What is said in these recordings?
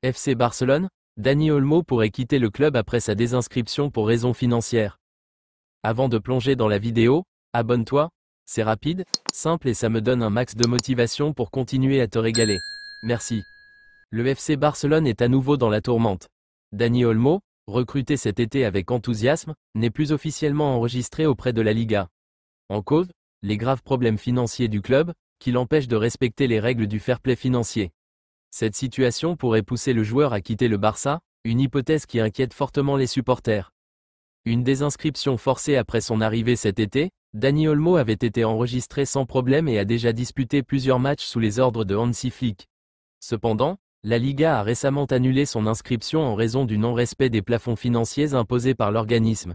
FC Barcelone, Dani Olmo pourrait quitter le club après sa désinscription pour raisons financières. Avant de plonger dans la vidéo, abonne-toi, c'est rapide, simple et ça me donne un max de motivation pour continuer à te régaler. Merci. Le FC Barcelone est à nouveau dans la tourmente. Dani Olmo, recruté cet été avec enthousiasme, n'est plus officiellement enregistré auprès de la Liga. En cause, les graves problèmes financiers du club, qui l'empêchent de respecter les règles du fair play financier. Cette situation pourrait pousser le joueur à quitter le Barça, une hypothèse qui inquiète fortement les supporters. Une désinscription forcée après son arrivée cet été, Dani Olmo avait été enregistré sans problème et a déjà disputé plusieurs matchs sous les ordres de Hansi Flick. Cependant, la Liga a récemment annulé son inscription en raison du non-respect des plafonds financiers imposés par l'organisme.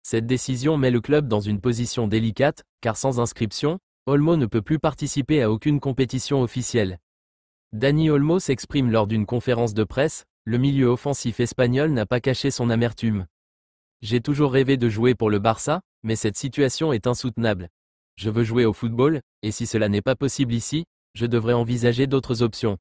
Cette décision met le club dans une position délicate, car sans inscription, Olmo ne peut plus participer à aucune compétition officielle. Dani Olmo s'exprime lors d'une conférence de presse, le milieu offensif espagnol n'a pas caché son amertume. J'ai toujours rêvé de jouer pour le Barça, mais cette situation est insoutenable. Je veux jouer au football, et si cela n'est pas possible ici, je devrais envisager d'autres options.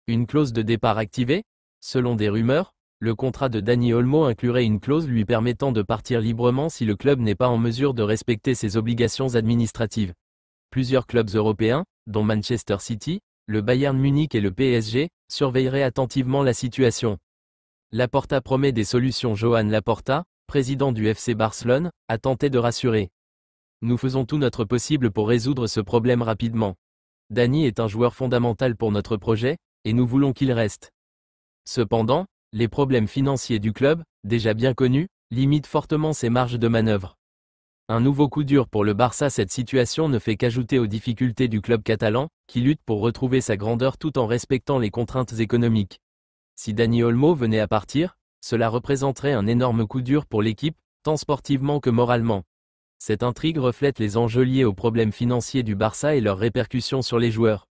Une clause de départ activée? Selon des rumeurs, le contrat de Dani Olmo inclurait une clause lui permettant de partir librement si le club n'est pas en mesure de respecter ses obligations administratives. Plusieurs clubs européens, dont Manchester City, le Bayern Munich et le PSG, surveilleraient attentivement la situation. Laporta promet des solutions. Joan Laporta, président du FC Barcelone, a tenté de rassurer. Nous faisons tout notre possible pour résoudre ce problème rapidement. Dani est un joueur fondamental pour notre projet, et nous voulons qu'il reste. Cependant, les problèmes financiers du club, déjà bien connus, limitent fortement ses marges de manœuvre. Un nouveau coup dur pour le Barça. Cette situation ne fait qu'ajouter aux difficultés du club catalan, qui lutte pour retrouver sa grandeur tout en respectant les contraintes économiques. Si Dani Olmo venait à partir, cela représenterait un énorme coup dur pour l'équipe, tant sportivement que moralement. Cette intrigue reflète les enjeux liés aux problèmes financiers du Barça et leurs répercussions sur les joueurs.